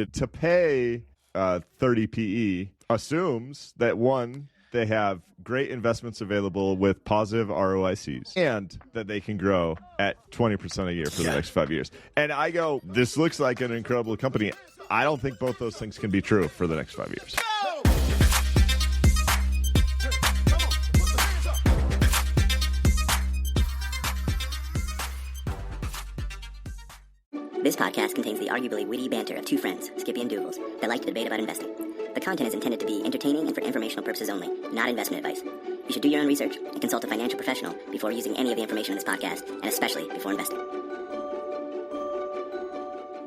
To pay 30 PE assumes that, one, they have great investments available with positive ROICs and that they can grow at 20% a year for the next 5 years. And I go, this looks like an incredible company. I don't think both those things can be true for the next 5 years. This podcast contains the arguably witty banter of two friends, Skippy and Doogles, that like to debate about investing. The content is intended to be entertaining and for informational purposes only, not investment advice. You should do your own research and consult a financial professional before using any of the information in this podcast, and especially before investing.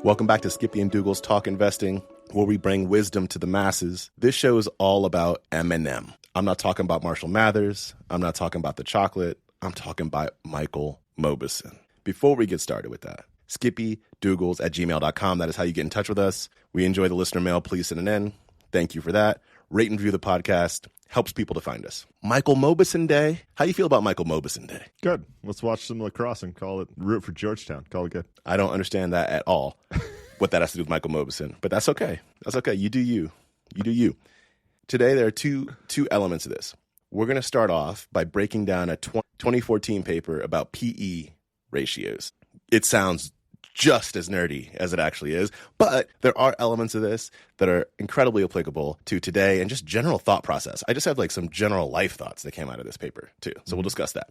Welcome back to Skippy and Doogles Talk Investing, where we bring wisdom to the masses. This show is all about M&M. I'm not talking about Marshall Mathers. I'm not talking about the chocolate. I'm talking about Michael Mauboussin. Before we get started with that, skippydoogles@gmail.com. That is how you get in touch with us. We enjoy the listener mail. Please send it in. Thank you for that. Rate and review the podcast. Helps people to find us. Michael Mauboussin Day. How you feel about Michael Mauboussin Day? Good. Let's watch some lacrosse and call it root for Georgetown. Call it good. I don't understand that at all, what that has to do with Michael Mauboussin. But that's okay. That's okay. You do you. You do you. Today, there are two elements of this. We're going to start off by breaking down a 2014 paper about PE ratios. It sounds just as nerdy as it actually is, but there are elements of this that are incredibly applicable to today and just general thought process. I just have like some general life thoughts that came out of this paper too, so we'll discuss that.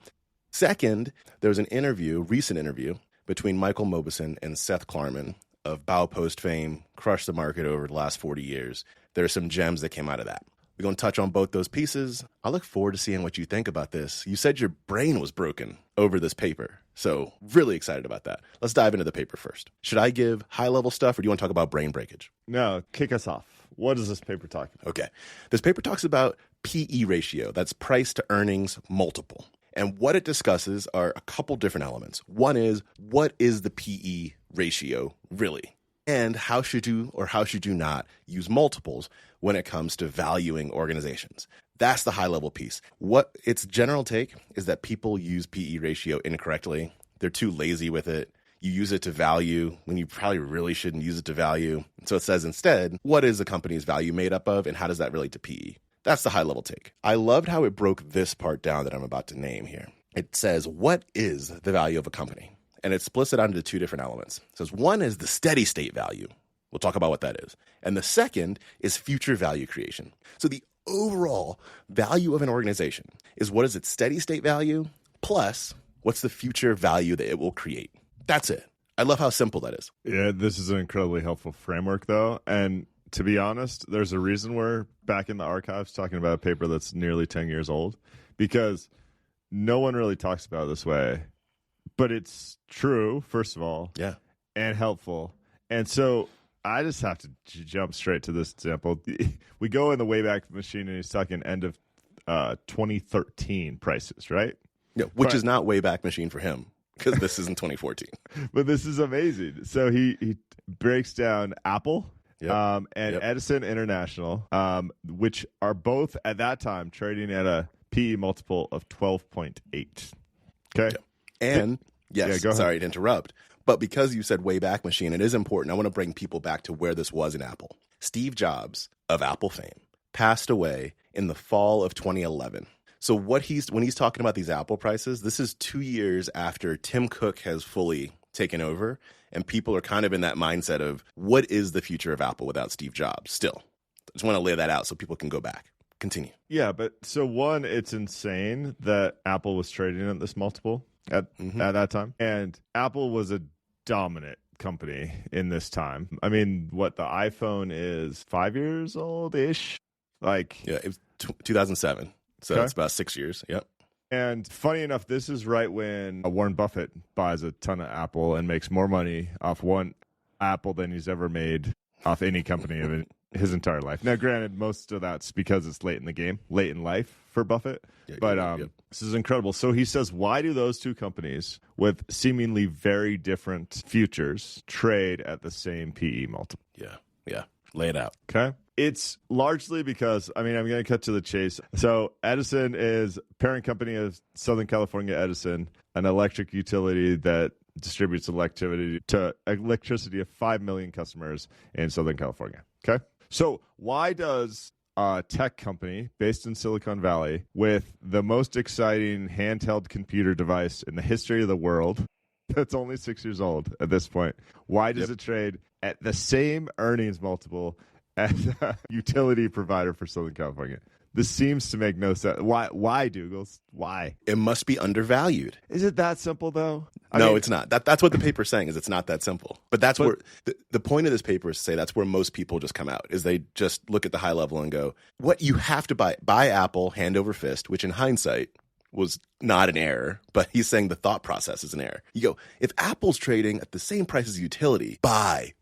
Second, there was an recent interview between Michael Mauboussin and Seth Klarman of Baupost fame, crushed the market over the last 40 years. There are some gems that came out of that. We're going to touch on both those pieces. I look forward to seeing what you think about this. You said your brain was broken over this paper, so really excited about that. Let's dive into the paper first. Should I give high-level stuff, or do you want to talk about brain breakage? No, kick us off. What is this paper talking about? Okay. This paper talks about PE ratio. That's price to earnings multiple. And what it discusses are a couple different elements. One is, what is the PE ratio really? And how should you or how should you not use multiples when it comes to valuing organizations? That's the high-level piece. What its general take is that people use PE ratio incorrectly. They're too lazy with it. You use it to value when you probably really shouldn't use it to value. So it says instead, what is the company's value made up of, and how does that relate to PE? That's the high-level take. I loved how it broke this part down that I'm about to name here. It says, what is the value of a company? And it splits it out into two different elements. It says one is the steady state value. We'll talk about what that is. And the second is future value creation. So the overall value of an organization is what is its steady state value plus what's the future value that it will create. That's it. I love how simple that is. Yeah, this is an incredibly helpful framework, though. And to be honest, there's a reason we're back in the archives talking about a paper that's nearly 10 years old, because no one really talks about it this way. But it's true, first of all, and helpful. And so I just have to jump straight to this example. We go in the Wayback Machine, and he's talking end of 2013 prices, right? Yeah, which is not Wayback Machine for him, because this is in 2014. But this is amazing. So he breaks down Apple and Edison International, which are both at that time trading at a PE multiple of 12.8. Okay? Yep. And, yes, sorry to interrupt, but because you said Wayback Machine, it is important. I want to bring people back to where this was in Apple. Steve Jobs of Apple fame passed away in the fall of 2011. So when he's talking about these Apple prices, this is 2 years after Tim Cook has fully taken over, and people are kind of in that mindset of what is the future of Apple without Steve Jobs still. I just want to lay that out so people can go back. Continue. Yeah, but so one, it's insane that Apple was trading at this multiple at that time. And Apple was a dominant company in this time. I mean, what, the iPhone is 5 years old-ish? It was 2007. So it's about 6 years. Yep. And funny enough, this is right when Warren Buffett buys a ton of Apple and makes more money off one Apple than he's ever made off any company of his entire life. Now, granted, most of that's because it's late in the game, late in life for Buffett. This is incredible. So he says, why do those two companies with seemingly very different futures trade at the same PE multiple? Yeah. Lay it out. Okay. It's largely because, I'm going to cut to the chase. So Edison is parent company of Southern California Edison, an electric utility that distributes electricity to 5 million customers in Southern California. Okay. So why does a tech company based in Silicon Valley with the most exciting handheld computer device in the history of the world that's only 6 years old at this point, why does it trade at the same earnings multiple as a utility provider for Southern California? This seems to make no sense. Why, Doogles? Why? It must be undervalued. Is it that simple, though? No, it's not. That's what the paper's saying, is it's not that simple. But that's where the point of this paper is to say that's where most people just come out, is they just look at the high level and go, what you have to buy Apple hand over fist, which in hindsight was not an error, but he's saying the thought process is an error. You go, if Apple's trading at the same price as utility, buy.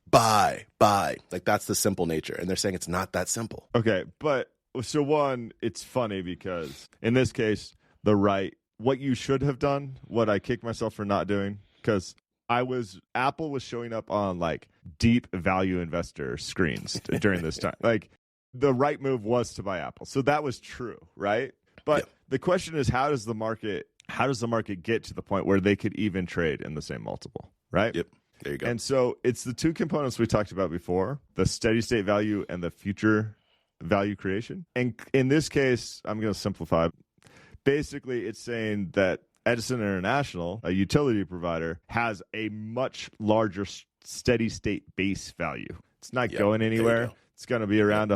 Like, that's the simple nature. And they're saying it's not that simple. Okay, but so one, it's funny because in this case, what you should have done, what I kicked myself for not doing, because Apple was showing up on like deep value investor screens during this time. Like, the right move was to buy Apple. So that was true, right? But the question is, how does the market get to the point where they could even trade in the same multiple, right? Yep. There you go. And so it's the two components we talked about before, the steady state value and the future value creation. And in this case, I'm going to simplify. Basically, it's saying that Edison International, a utility provider, has a much larger steady state base value. It's not going anywhere. It's going to be around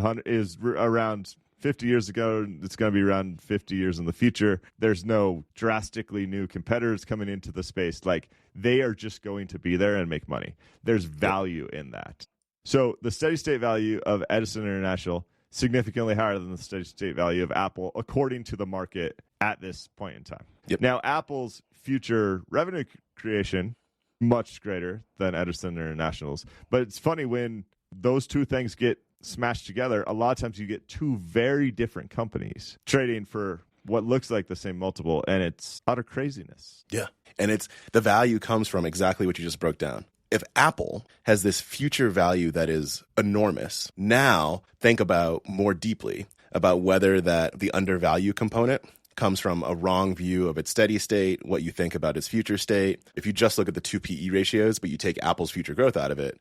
50 years ago. It's going to be around 50 years in the future. There's no drastically new competitors coming into the space. Like, they are just going to be there and make money. There's value in that. So the steady state value of Edison International, significantly higher than the steady state value of Apple, according to the market at this point in time. Yep. Now, Apple's future revenue creation, much greater than Edison International's. But it's funny, when those two things get smashed together, a lot of times you get two very different companies trading for what looks like the same multiple, and it's utter craziness. Yeah. And the value comes from exactly what you just broke down. If Apple has this future value that is enormous, now think about more deeply about whether that the undervalue component comes from a wrong view of its steady state, what you think about its future state. If you just look at the two PE ratios, but you take Apple's future growth out of it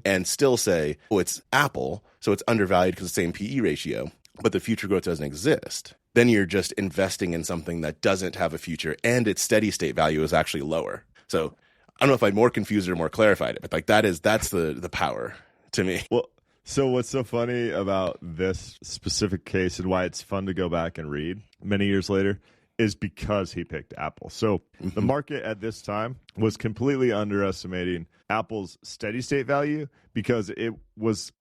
and still say, oh, it's Apple, so it's undervalued because it's the same PE ratio, but the future growth doesn't exist, then you're just investing in something that doesn't have a future and its steady state value is actually lower. So I don't know if I'd more confused it or more clarified it, but like that's the power to me. Well, so what's so funny about this specific case and why it's fun to go back and read many years later is because he picked Apple. So the market at this time was completely underestimating Apple's steady state value because it was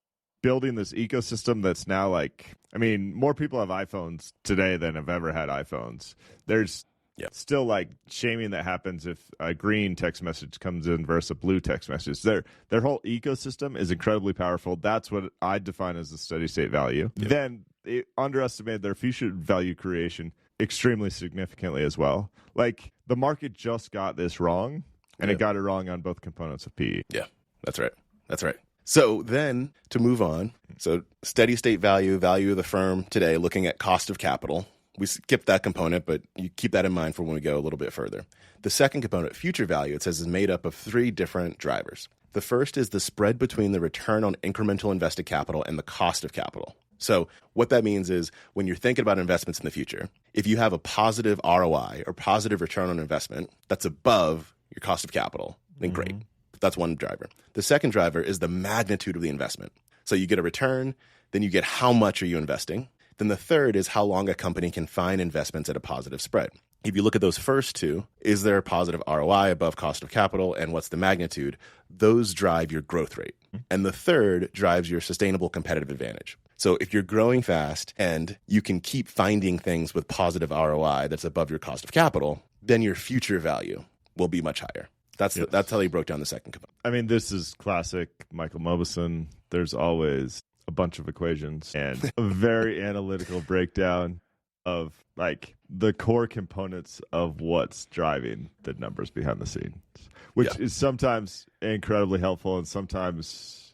building this ecosystem that's now like, I mean, more people have iPhones today than have ever had iPhones. There's still like shaming that happens if a green text message comes in versus a blue text message. Their whole ecosystem is incredibly powerful. That's what I define as the steady state value. Yep. Then it underestimated their future value creation extremely significantly as well. Like, the market just got this wrong, and it got it wrong on both components of PE. Yeah, that's right. So then to move on, so steady state value of the firm today, looking at cost of capital. We skipped that component, but you keep that in mind for when we go a little bit further. The second component, future value, it says is made up of three different drivers. The first is the spread between the return on incremental invested capital and the cost of capital. So what that means is when you're thinking about investments in the future, if you have a positive ROI or positive return on investment that's above your cost of capital, then great. That's one driver. The second driver is the magnitude of the investment. So you get a return, then you get how much are you investing. Then the third is how long a company can find investments at a positive spread. If you look at those first two, is there a positive ROI above cost of capital and what's the magnitude? Those drive your growth rate. And the third drives your sustainable competitive advantage. So if you're growing fast and you can keep finding things with positive ROI that's above your cost of capital, then your future value will be much higher. That's how he broke down the second component. I mean, this is classic Michael Mauboussin. There's always a bunch of equations and a very analytical breakdown of like the core components of what's driving the numbers behind the scenes, which is sometimes incredibly helpful and sometimes,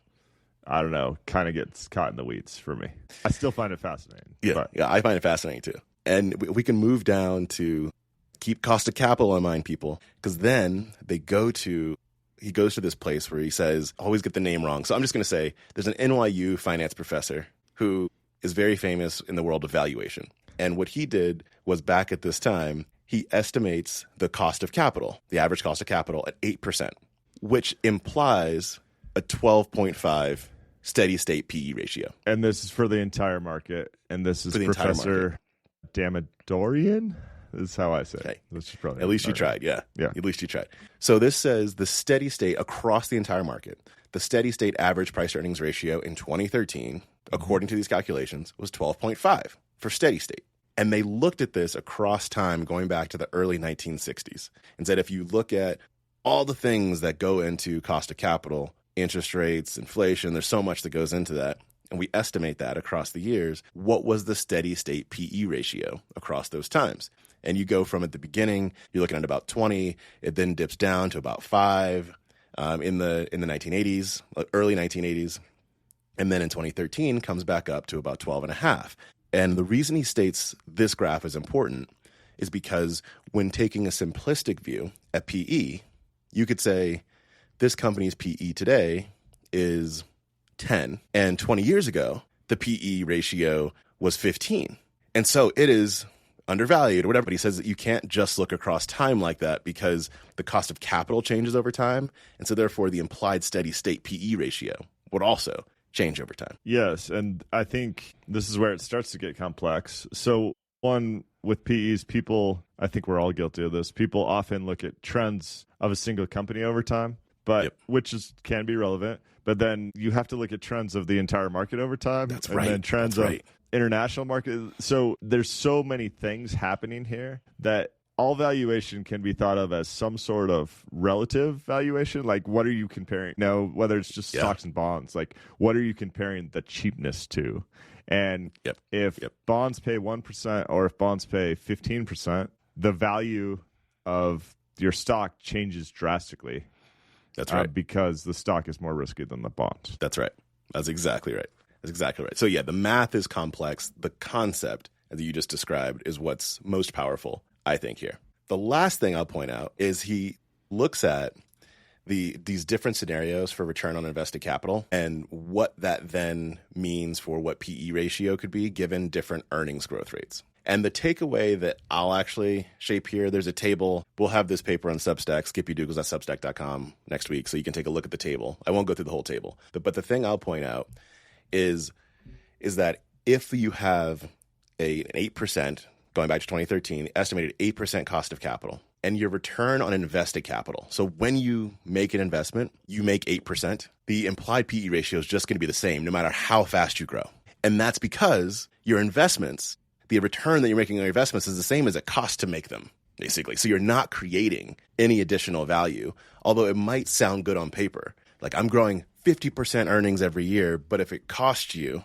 I don't know, kind of gets caught in the weeds for me. I still find it fascinating. Yeah, I find it fascinating too. And we can move down to Keep cost of capital in mind, people, because then he goes to this place where he says, always get the name wrong. So I'm just going to say there's an NYU finance professor who is very famous in the world of valuation. And what he did was, back at this time, he estimates the cost of capital, the average cost of capital, at 8%, which implies a 12.5 steady state PE ratio. And this is for the entire market. And this is Professor Damadorian. This is how I say it. Okay. At least you tried, yeah. Yeah. At least you tried. So this says the steady state across the entire market, the steady state average price to earnings ratio in 2013, according to these calculations, was 12.5 for steady state. And they looked at this across time going back to the early 1960s and said, if you look at all the things that go into cost of capital, interest rates, inflation, there's so much that goes into that, and we estimate that across the years, what was the steady state PE ratio across those times? And you go from, at the beginning, you're looking at about 20, it then dips down to about 5 in the 1980s, early 1980s, and then in 2013 comes back up to about 12.5. And the reason he states this graph is important is because when taking a simplistic view at PE, you could say this company's PE today is 10, and 20 years ago, the PE ratio was 15. And so it is undervalued or whatever. But he says that you can't just look across time like that because the cost of capital changes over time. And so therefore the implied steady state PE ratio would also change over time. Yes. And I think this is where it starts to get complex. So one, with PEs, people, I think we're all guilty of this. People often look at trends of a single company over time, but can be relevant. But then you have to look at trends of the entire market over time. That's right. And then trends of international market. So there's so many things happening here that all valuation can be thought of as some sort of relative valuation. Like, what are you comparing? Now, whether it's just stocks and bonds, like, what are you comparing the cheapness to? And if bonds pay 1% or if bonds pay 15%, the value of your stock changes drastically. That's right. Because the stock is more risky than the bond. That's right. That's exactly right. So yeah, the math is complex. The concept that you just described is what's most powerful, I think, here. The last thing I'll point out is he looks at these different scenarios for return on invested capital and what that then means for what PE ratio could be given different earnings growth rates. And the takeaway that I'll actually shape here, there's a table. We'll have this paper on Substack, skippydoogles.substack.com next week, so you can take a look at the table. I won't go through the whole table. But the thing I'll point out is that if you have an 8%, going back to 2013, estimated 8% cost of capital, and your return on invested capital. So when you make an investment, you make 8%. The implied PE ratio is just going to be the same no matter how fast you grow. And that's because your investments, the return that you're making on your investments is the same as it costs to make them, basically. So you're not creating any additional value, although it might sound good on paper. Like, I'm growing 50% earnings every year, but if it costs you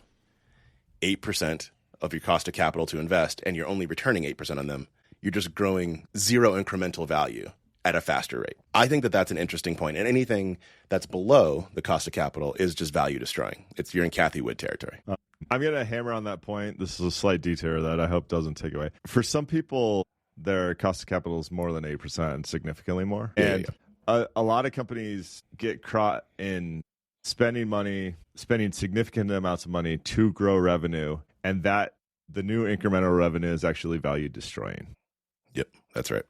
8% of your cost of capital to invest and you're only returning 8% on them, you're just growing zero incremental value at a faster rate. I think that that's an interesting point. And anything that's below the cost of capital is just value destroying. You're in Cathie Wood territory. I'm going to hammer on that point. This is a slight detour that I hope doesn't take away. For some people, their cost of capital is more than 8% and significantly more. A lot of companies get caught in spending significant amounts of money to grow revenue, and that the new incremental revenue is actually value destroying. Yep, that's right.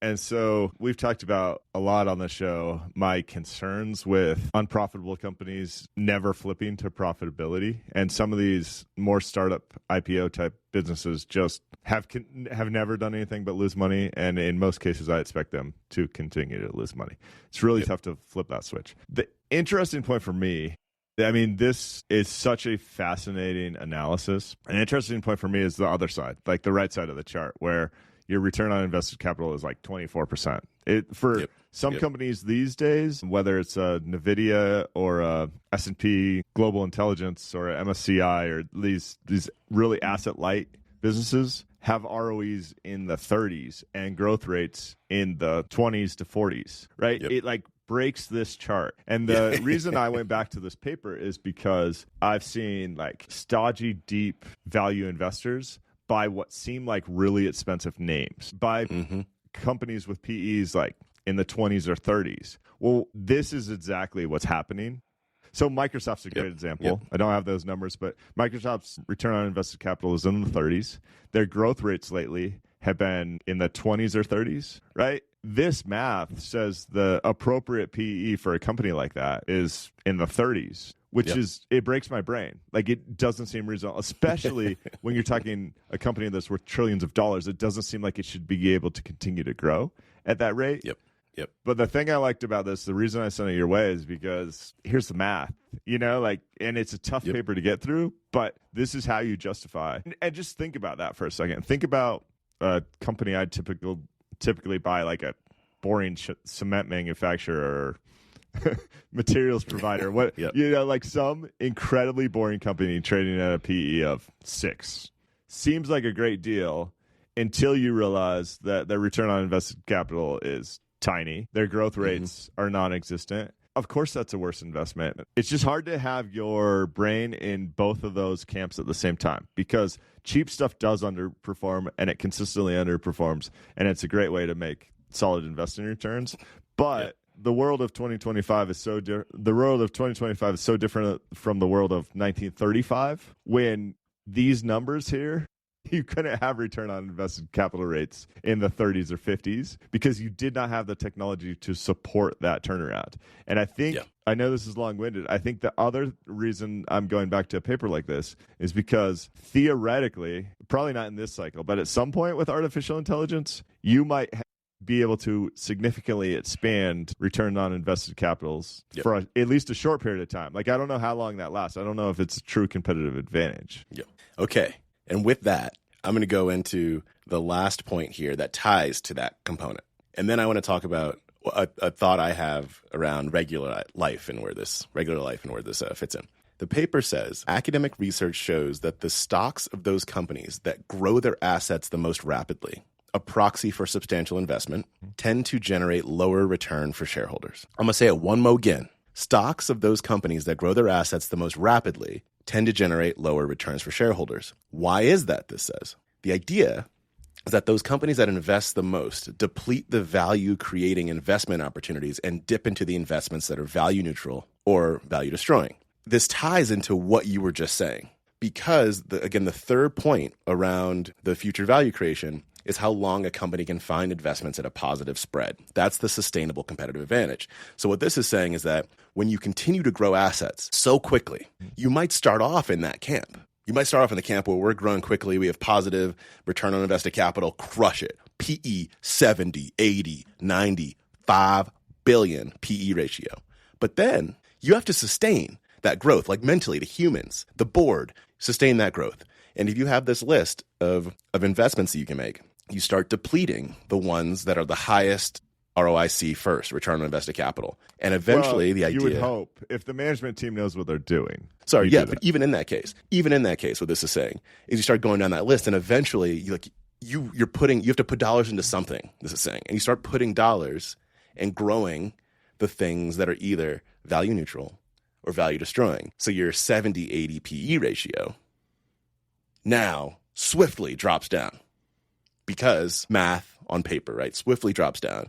And so we've talked about a lot on the show my concerns with unprofitable companies never flipping to profitability. And some of these more startup IPO type businesses just have never done anything but lose money. And in most cases, I expect them to continue to lose money. It's really tough to flip that switch. The interesting point for me, I mean, this is such a fascinating analysis. An interesting point for me is the other side, like the right side of the chart, where your return on invested capital is like 24%. For some companies these days, whether it's a NVIDIA or a S&P Global Intelligence or a MSCI or these really asset-light businesses, have ROEs in the 30s and growth rates in the 20s to 40s, right? It like breaks this chart. And the reason I went back to this paper is because I've seen like stodgy, deep value investors buy what seem like really expensive names, buy companies with PEs like in the 20s or 30s. Well, this is exactly what's happening. So Microsoft's a great example. I don't have those numbers, but Microsoft's return on invested capital is in the 30s. Their growth rates lately have been in the 20s or 30s, right? This math says the appropriate PE for a company like that is in the 30s, which is, it breaks my brain. Like, it doesn't seem reasonable, especially when you're talking a company that's worth trillions of dollars. It doesn't seem like it should be able to continue to grow at that rate. Yep. But the thing I liked about this, the reason I sent it your way is because here's the math, and it's a tough paper to get through, but this is how you justify. And just think about that for a second. Think about a company I'd typically buy, like a boring cement manufacturer or materials provider. Like some incredibly boring company trading at a PE of 6. Seems like a great deal until you realize that their return on invested capital is tiny. Their growth rates are non-existent. Of course, that's a worse investment. It's just hard to have your brain in both of those camps at the same time, because cheap stuff does underperform, and it consistently underperforms, and it's a great way to make solid investing returns. But the world of 2025 is so different from the world of 1935, when these numbers here, you couldn't have return on invested capital rates in the 30s or 50s because you did not have the technology to support that turnaround. And I think, I know this is long-winded, I think the other reason I'm going back to a paper like this is because theoretically, probably not in this cycle, but at some point with artificial intelligence, you might be able to significantly expand return on invested capitals for at least a short period of time. Like, I don't know how long that lasts. I don't know if it's a true competitive advantage. Okay. And with that, I'm going to go into the last point here that ties to that component. And then I want to talk about a thought I have around regular life and where this fits in. The paper says, academic research shows that the stocks of those companies that grow their assets the most rapidly, a proxy for substantial investment, tend to generate lower return for shareholders. I'm going to say it one more again. Stocks of those companies that grow their assets the most rapidly tend to generate lower returns for shareholders. Why is that, this says? The idea is that those companies that invest the most deplete the value-creating investment opportunities and dip into the investments that are value-neutral or value-destroying. This ties into what you were just saying, because, the third point around the future value creation is how long a company can find investments at a positive spread. That's the sustainable competitive advantage. So what this is saying is that when you continue to grow assets so quickly, you might start off in that camp. You might start off in the camp where we're growing quickly, we have positive return on invested capital, crush it. PE 70, 80, 90, 5 billion PE ratio. But then you have to sustain that growth, like mentally, the humans, the board, sustain that growth. And if you have this list of investments that you can make, you start depleting the ones that are the highest ROIC first, return on invested capital. And eventually the idea... You would hope, if the management team knows what they're doing. Sorry, but even in that case, what this is saying is you start going down that list, and eventually you have to put dollars into something, this is saying. And you start putting dollars and growing the things that are either value neutral or value destroying. So your 70-80 PE ratio now swiftly drops down. Because math on paper, right, swiftly drops down,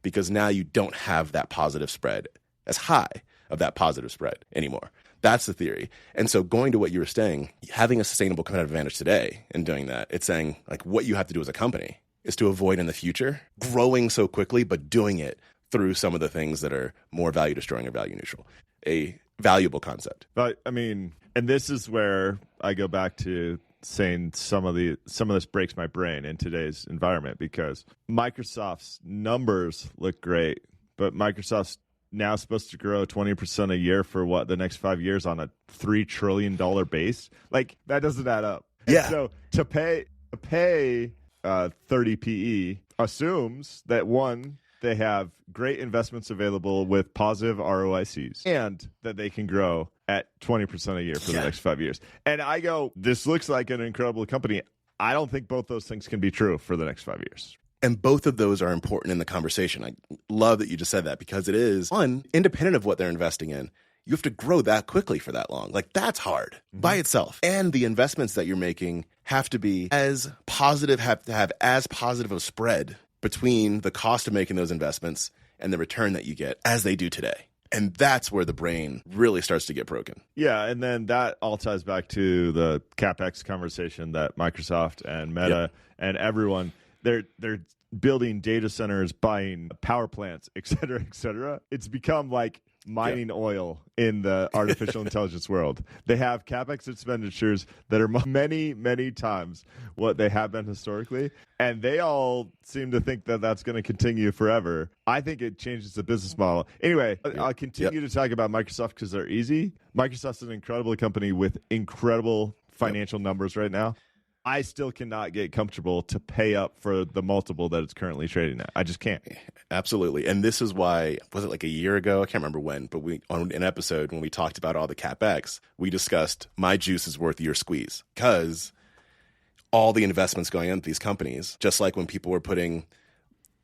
because now you don't have that positive spread, as high of that positive spread anymore. That's the theory. And so going to what you were saying, having a sustainable competitive advantage today and doing that, it's saying like what you have to do as a company is to avoid in the future growing so quickly, but doing it through some of the things that are more value destroying or value neutral. A valuable concept. But I mean, and this is where I go back to saying some of this breaks my brain in today's environment, because Microsoft's numbers look great, but Microsoft's now supposed to grow 20% a year for the next 5 years on a $3 trillion base. Like, that doesn't add up. Yeah. And so to pay 30 PE assumes that, one, they have great investments available with positive ROICs, and that they can grow at 20% a year for the next 5 years. And I go, this looks like an incredible company. I don't think both those things can be true for the next 5 years. And both of those are important in the conversation. I love that you just said that, because it is, one, independent of what they're investing in, You have to grow that quickly for that long. Like, that's hard by itself. And the investments that you're making have to be as positive, have to have as positive a spread between the cost of making those investments and the return that you get as they do today. And that's where the brain really starts to get broken. Yeah, and then that all ties back to the CapEx conversation that Microsoft and Meta and everyone, they're building data centers, buying power plants, et cetera, et cetera. It's become like mining oil in the artificial intelligence world. They have CapEx expenditures that are many, many times what they have been historically, and they all seem to think that that's going to continue forever. I think it changes the business model. Anyway, I'll continue to talk about Microsoft because they're easy. Microsoft's an incredible company with incredible financial numbers right now. I still cannot get comfortable to pay up for the multiple that it's currently trading at. I just can't. Absolutely. And this is why, was it like a year ago? I can't remember when, but on an episode when we talked about all the CapEx, we discussed my juice is worth your squeeze, because all the investments going into these companies, just like when people were putting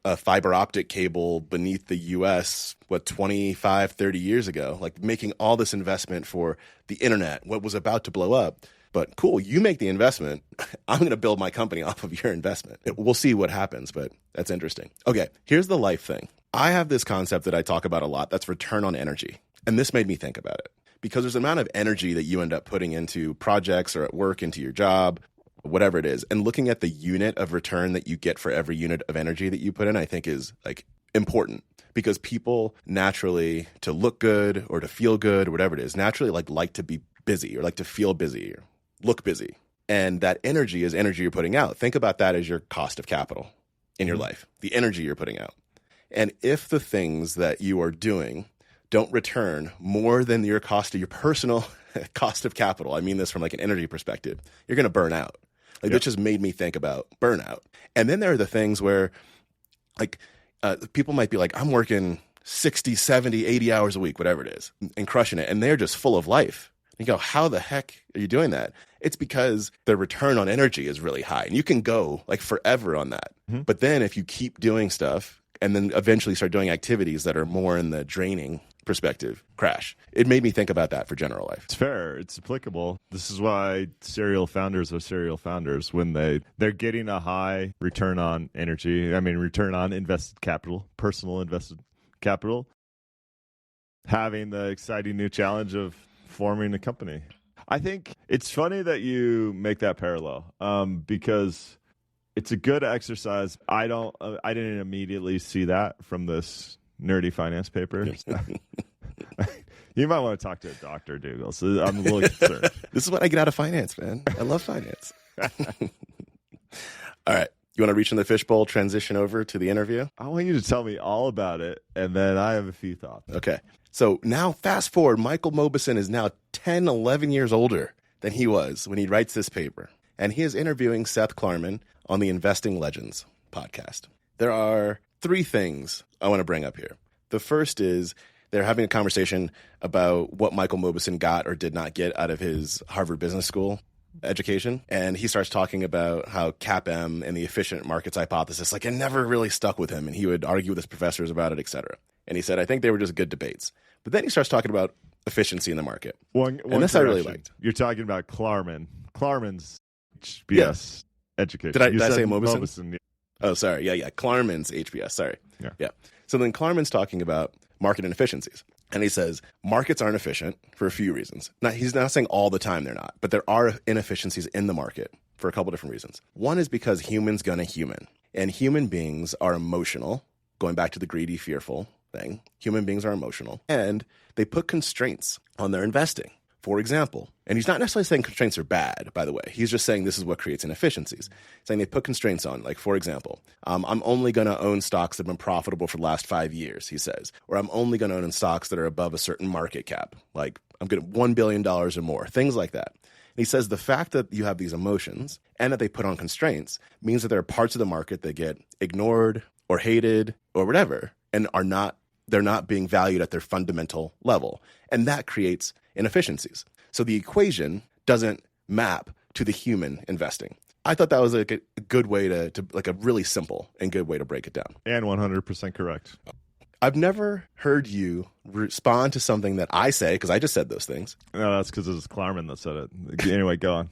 a fiber optic cable beneath the U.S., 25, 30 years ago, like making all this investment for the internet, what was about to blow up. But cool, you make the investment. I'm going to build my company off of your investment. We'll see what happens, but that's interesting. Okay, here's the life thing. I have this concept that I talk about a lot. That's return on energy. And this made me think about it because there's an amount of energy that you end up putting into projects or at work, into your job, whatever it is. And looking at the unit of return that you get for every unit of energy that you put in, I think is like important. Because people naturally, to look good or to feel good or whatever it is, naturally like to be busy or like to feel busy or look busy. And that energy is energy you're putting out. Think about that as your cost of capital in your life, the energy you're putting out. And if the things that you are doing don't return more than your cost of your personal cost of capital, I mean this from like an energy perspective, you're going to burn out. Like that just made me think about burnout. And then there are the things where like people might be like, I'm working 60, 70, 80 hours a week, whatever it is, and crushing it. And they're just full of life. You go, how the heck are you doing that? It's because the return on energy is really high. And you can go like forever on that. Mm-hmm. But then if you keep doing stuff and then eventually start doing activities that are more in the draining perspective, crash. It made me think about that for general life. It's fair. It's applicable. This is why serial founders are serial founders when they're getting a high return on energy. I mean, return on invested capital, personal invested capital, having the exciting new challenge of forming a company. I think it's funny that you make that parallel because it's a good exercise. I didn't immediately see that from this nerdy finance paper. You might want to talk to a doctor, Douglas. I'm a little concerned. This is what I get out of finance, man. I love finance. All right. You want to reach in the fishbowl, transition over to the interview? I want you to tell me all about it, and then I have a few thoughts. Okay. So now fast forward, Michael Mauboussin is now 10, 11 years older than he was when he writes this paper. And he is interviewing Seth Klarman on the Investing Legends podcast. There are three things I want to bring up here. The first is they're having a conversation about what Michael Mauboussin got or did not get out of his Harvard Business School education. And he starts talking about how CAPM and the efficient markets hypothesis, like it never really stuck with him. And he would argue with his professors about it, et cetera. And he said, I think they were just good debates. But then he starts talking about efficiency in the market. One this I really liked. You're talking about Klarman. Klarman's HBS education. Did I say Mauboussin? Yeah. Oh, sorry. Yeah. Klarman's HBS. Sorry. Yeah. So then Klarman's talking about market inefficiencies. And he says, markets aren't efficient for a few reasons. Now, he's not saying all the time they're not, but there are inefficiencies in the market for a couple different reasons. One is because humans gonna human. And human beings are emotional, going back to the greedy, fearful thing. Human beings are emotional. And they put constraints on their investing. For example, and he's not necessarily saying constraints are bad, by the way. He's just saying this is what creates inefficiencies. Saying they put constraints on, like, for example, I'm only going to own stocks that have been profitable for the last 5 years, he says. Or I'm only going to own stocks that are above a certain market cap. Like, I'm going to $1 billion or more, things like that. And he says the fact that you have these emotions and that they put on constraints means that there are parts of the market that get ignored or hated or whatever and they're not being valued at their fundamental level. And that creates inefficiencies. So the equation doesn't map to the human investing. I thought that was a good way to like a really simple and good way to break it down. And 100% correct. I've never heard you respond to something that I say, because I just said those things. No, that's because it was Klarman that said it. Anyway, go on.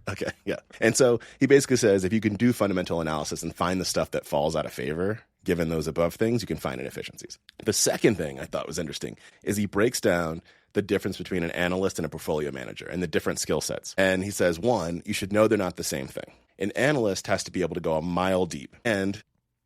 Okay, yeah. And so he basically says if you can do fundamental analysis and find the stuff that falls out of favor, given those above things, you can find inefficiencies. The second thing I thought was interesting is he breaks down the difference between an analyst and a portfolio manager and the different skill sets. And he says, one, you should know they're not the same thing. An analyst has to be able to go a mile deep. And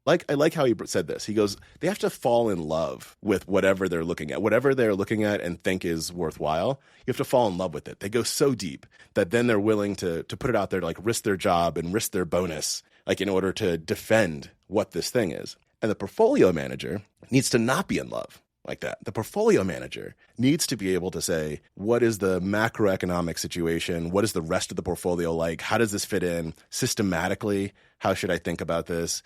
I like how he said this. He goes, they have to fall in love with whatever they're looking at. Whatever they're looking at and think is worthwhile, you have to fall in love with it. They go so deep that then they're willing to put it out there to like risk their job and risk their bonus, like in order to defend what this thing is. And the portfolio manager needs to not be in love like that. The portfolio manager needs to be able to say, what is the macroeconomic situation? What is the rest of the portfolio like? How does this fit in systematically? How should I think about this?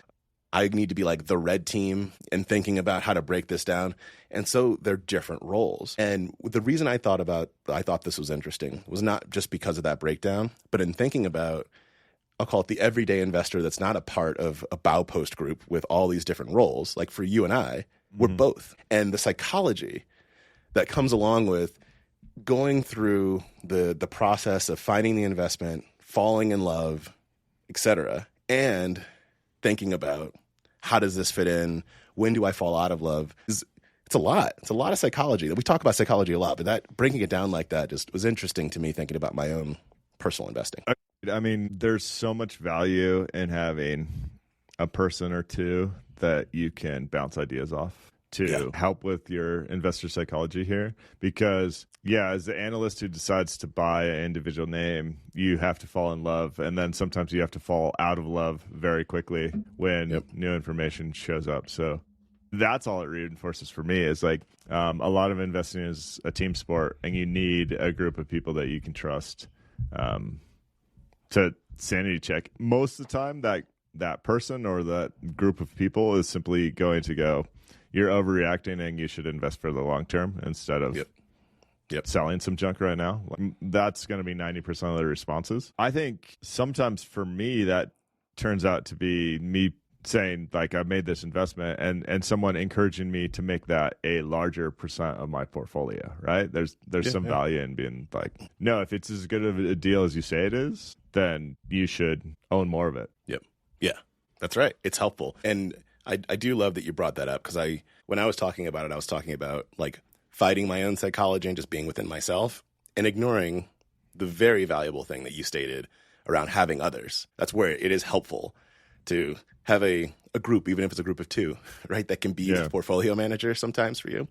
I need to be like the red team and thinking about how to break this down. And so they're different roles. And the reason I thought this was interesting was not just because of that breakdown, but in thinking about, I'll call it the everyday investor that's not a part of a Baupost group with all these different roles. Like for you and I, we're both. And the psychology that comes along with going through the process of finding the investment, falling in love, et cetera, and thinking about how does this fit in? When do I fall out of love? It's a lot. It's a lot of psychology. We talk about psychology a lot, but that breaking it down like that just was interesting to me thinking about my own personal investing. I mean, there's so much value in having a person or two that you can bounce ideas off to help with your investor psychology here. Because, as the analyst who decides to buy an individual name, you have to fall in love. And then sometimes you have to fall out of love very quickly when new information shows up. So that's all it reinforces for me is like a lot of investing is a team sport, and you need a group of people that you can trust to sanity check. Most of the time, that person or that group of people is simply going to go, you're overreacting and you should invest for the long term instead of selling some junk right now. That's going to be 90% of the responses. I think sometimes for me, that turns out to be me saying, like, I've made this investment and someone encouraging me to make that a larger percent of my portfolio, right? There's some value in being like, no, if it's as good of a deal as you say it is, then you should own more of it. Yep. Yeah, that's right. It's helpful. And I do love that you brought that up because when I was talking about it, I was talking about like fighting my own psychology and just being within myself and ignoring the very valuable thing that you stated around having others. That's where it is helpful to have a group, even if it's a group of two, right, that can be the portfolio manager sometimes for you.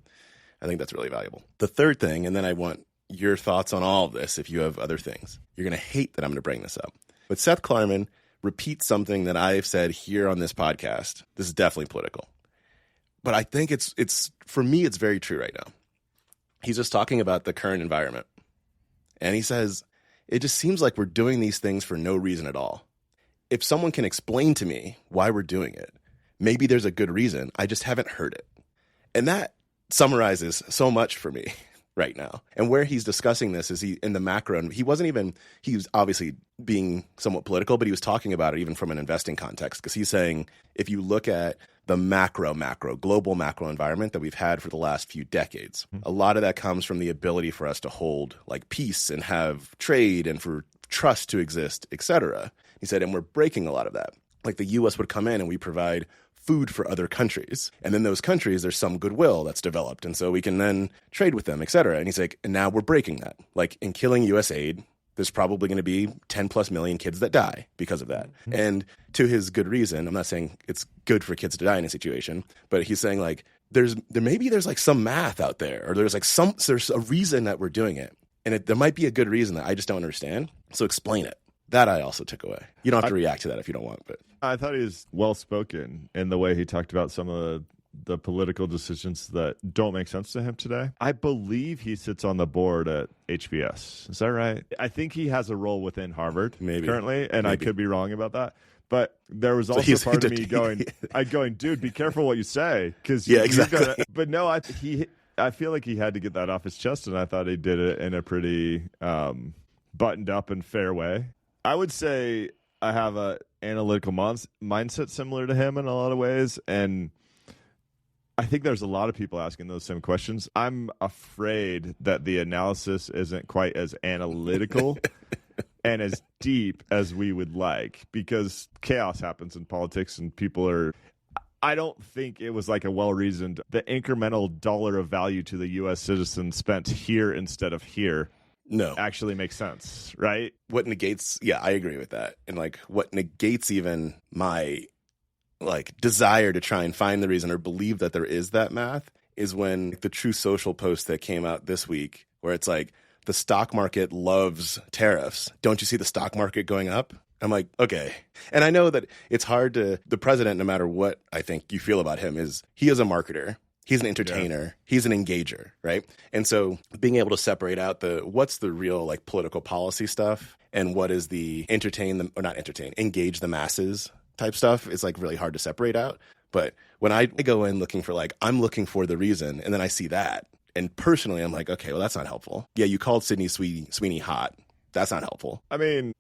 I think that's really valuable. The third thing, and then I want your thoughts on all of this if you have other things. You're going to hate that I'm going to bring this up. But Seth Klarman repeats something that I've said here on this podcast. This is definitely political. But I think it's for me, it's very true right now. He's just talking about the current environment. And he says, it just seems like we're doing these things for no reason at all. If someone can explain to me why we're doing it, maybe there's a good reason. I just haven't heard it. And that summarizes so much for me right now. And where he's discussing this is in the macro, and he was obviously being somewhat political, but he was talking about it even from an investing context, because he's saying if you look at the global macro environment that we've had for the last few decades, a lot of that comes from the ability for us to hold like peace and have trade and for trust to exist, et cetera. He said, and we're breaking a lot of that. Like the U.S. would come in and we provide food for other countries. And then those countries, there's some goodwill that's developed. And so we can then trade with them, et cetera. And he's like, and now we're breaking that. Like in killing USAID, there's probably going to be 10 plus million kids that die because of that. Mm-hmm. And to his good reason, I'm not saying it's good for kids to die in a situation, but he's saying like, there's like some math out there, or there's a reason that we're doing it. And there might be a good reason that I just don't understand. So explain it. That I also took away. You don't have to react to that if you don't want, but I thought he was well-spoken in the way he talked about some of the political decisions that don't make sense to him today. I believe he sits on the board at HBS. Is that right? I think he has a role within Harvard currently, and I could be wrong about that. But there was also part of me going, dude, be careful what you say. Exactly. But no, I feel like he had to get that off his chest, and I thought he did it in a pretty buttoned up and fair way. I would say I have a analytical mindset similar to him in a lot of ways, and I think there's a lot of people asking those same questions. I'm afraid that the analysis isn't quite as analytical and as deep as we would like, because chaos happens in politics and people are. I don't think it was like a well-reasoned, the incremental dollar of value to the U.S. citizen spent here instead of here. No, actually makes sense, right? What negates, yeah, I agree with that. And like what negates even my like desire to try and find the reason or believe that there is that math is when the True Social post that came out this week, where it's like, the stock market loves tariffs. Don't you see the stock market going up? I'm like, okay. And I know that it's hard to, the president, no matter what I think you feel about him, he is a marketer. He's an entertainer. Yeah. He's an engager, right? And so being able to separate out what's the real like political policy stuff and what is the engage the masses type stuff is like really hard to separate out. But when I go in looking for I'm looking for the reason, and then I see that, and personally I'm like, okay, well that's not helpful. Yeah, you called Sydney Sweeney hot. That's not helpful. I mean,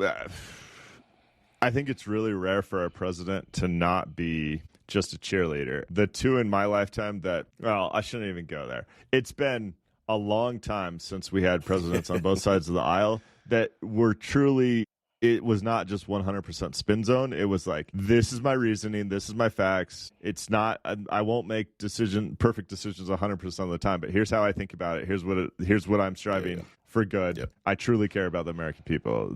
I think it's really rare for our president to not be just a cheerleader. The two in my lifetime I shouldn't even go there. It's been a long time since we had presidents on both sides of the aisle that were truly, it was not just 100% spin zone. It was like, this is my reasoning, this is my facts. It's not, I won't make perfect decisions 100% of the time, but here's how I think about it. Here's what I'm striving for good. Yep. I truly care about the American people.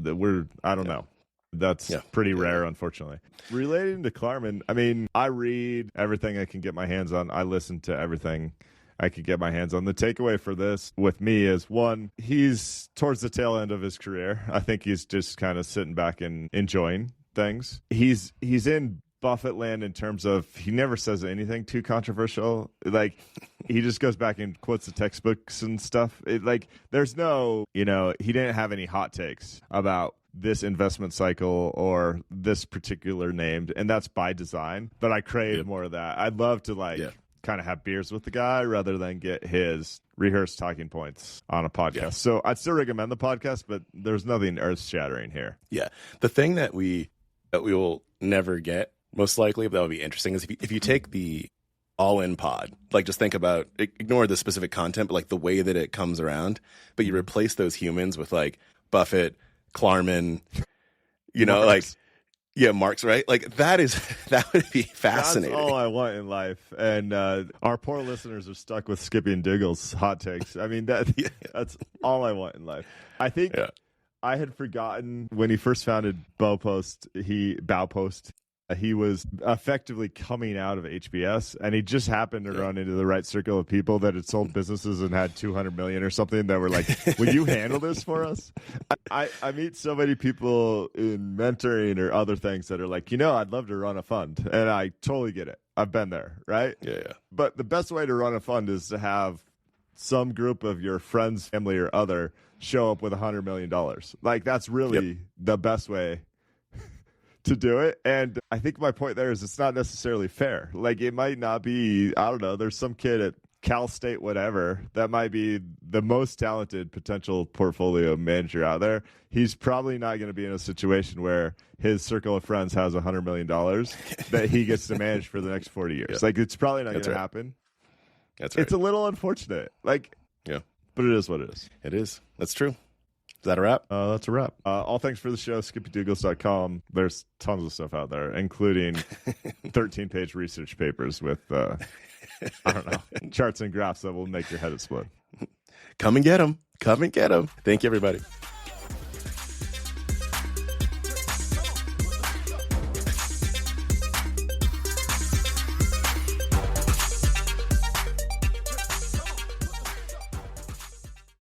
I don't know. That's pretty rare, unfortunately. Relating to Klarman, I mean, I read everything I can get my hands on. I listen to everything I could get my hands on. The takeaway for this with me is, one, he's towards the tail end of his career. I think he's just kind of sitting back and enjoying things. He's in Buffett land in terms of he never says anything too controversial. Like, he just goes back and quotes the textbooks and stuff. There's no, he didn't have any hot takes about this investment cycle or this particular named, and that's by design. But I crave more of that. I'd love to kind of have beers with the guy rather than get his rehearsed talking points on a podcast. Yeah. So I'd still recommend the podcast, but there's nothing earth-shattering here. Yeah. The thing that we will never get, most likely, but that would be interesting, is if you take the all-in pod, just think about, ignore the specific content, but the way that it comes around, but you replace those humans with Buffett, Klarman, Marx. Marx, right? That would be fascinating. That's all I want in life. And our poor listeners are stuck with Skippy and Doogles hot takes. I mean, that's all I want in life. I think I had forgotten when he first founded Baupost, he was effectively coming out of HBS, and he just happened to run into the right circle of people that had sold businesses and had $200 million or something that were like, will you handle this for us? I meet so many people in mentoring or other things that are like, I'd love to run a fund, and I totally get it. I've been there, right? Yeah. But the best way to run a fund is to have some group of your friends, family, or other show up with $100 million. That's really the best way to do it. And I think my point there is it's not necessarily fair. It might not be, I don't know, there's some kid at Cal State whatever that might be the most talented potential portfolio manager out there. He's probably not going to be in a situation where his circle of friends has $100 million that he gets to manage for the next 40 years. It's probably not going to happen. That's right. It's a little unfortunate. But it is what it is. It is. That's true. Is that a wrap? That's a wrap. All thanks for the show, skippydoogles.com. There's tons of stuff out there, including 13-page research papers with, I don't know, charts and graphs that will make your head explode. Come and get them. Thank you, everybody.